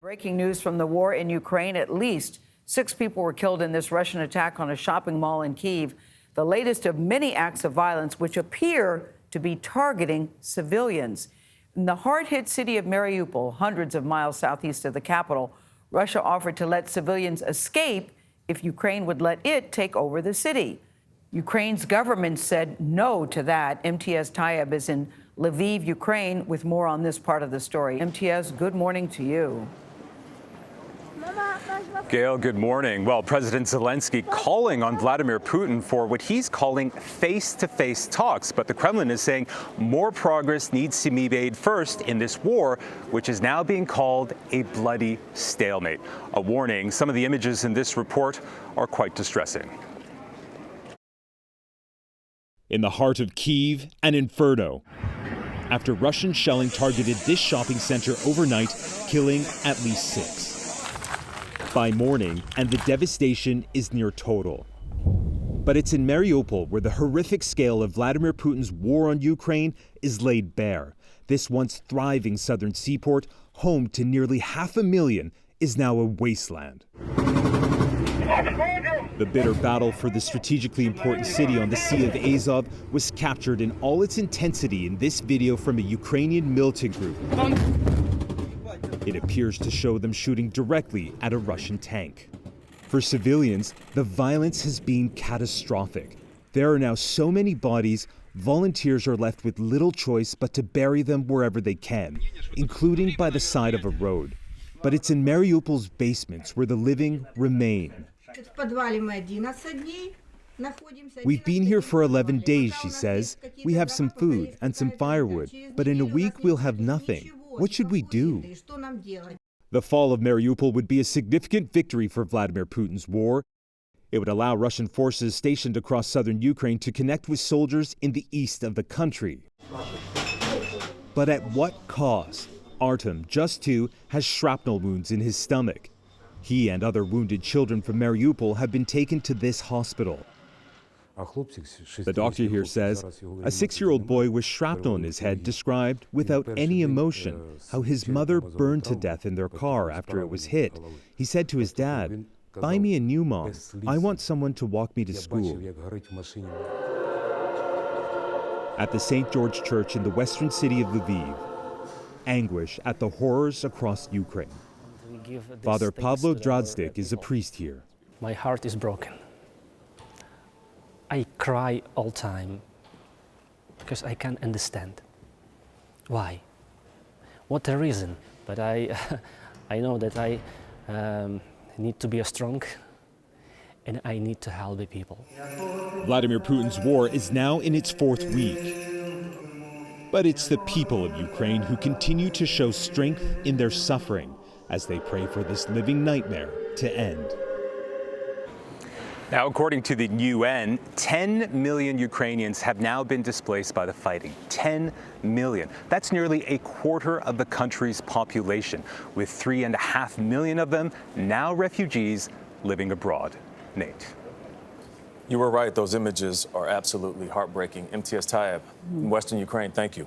Breaking news from the war in Ukraine. At least 6 people were killed in this Russian attack on a shopping mall in Kyiv, the latest of many acts of violence which appear to be targeting civilians. In the hard-hit city of Mariupol, hundreds of miles southeast of the capital, Russia offered to let civilians escape if Ukraine would let it take over the city. Ukraine's government said no to that. Imtiaz Tyab is in Lviv, Ukraine, with more on this part of the story. Imtiaz, good morning to you. Gayle, good morning. Well, President Zelensky calling on Vladimir Putin for what he's calling face-to-face talks. But the Kremlin is saying more progress needs to be made first in this war, which is now being called a bloody stalemate. A warning, some of the images in this report are quite distressing. In the heart of Kyiv, an inferno. After Russian shelling targeted this shopping center overnight, killing at least 6. By morning, and the devastation is near total. But it's in Mariupol where the horrific scale of Vladimir Putin's war on Ukraine is laid bare. This once thriving southern seaport, home to nearly 500,000, is now a wasteland. The bitter battle for the strategically important city on the Sea of Azov was captured in all its intensity in this video from a Ukrainian militant group. It appears to show them shooting directly at a Russian tank. For civilians, the violence has been catastrophic. There are now so many bodies, volunteers are left with little choice but to bury them wherever they can, including by the side of a road. But it's in Mariupol's basements where the living remain. We've been here for 11 days, she says. We have some food and some firewood, but in a week we'll have nothing. What should we do? The fall of Mariupol would be a significant victory for Vladimir Putin's war. It would allow Russian forces stationed across southern Ukraine to connect with soldiers in the east of the country. But at what cost? Artem, just 2, has shrapnel wounds in his stomach. He and other wounded children from Mariupol have been taken to this hospital. The doctor here says a 6-year-old boy with shrapnel in his head described, without any emotion, how his mother burned to death in their car after it was hit. He said to his dad, "Buy me a new mom. I want someone to walk me to school." At the St. George Church in the western city of Lviv, anguish at the horrors across Ukraine. Father Pavlo Drazdzik is a priest here. My heart is broken. I cry all time because I can't understand why. What the reason? But I know that I need to be strong and I need to help the people. Vladimir Putin's war is now in its 4th week. But it's the people of Ukraine who continue to show strength in their suffering as they pray for this living nightmare to end. Now, according to the UN, 10 million Ukrainians have now been displaced by the fighting. 10 million. That's nearly a quarter of the country's population, with 3.5 million of them now refugees living abroad. Nate. You were right. Those images are absolutely heartbreaking. Imtiaz Tyab in Western Ukraine, thank you.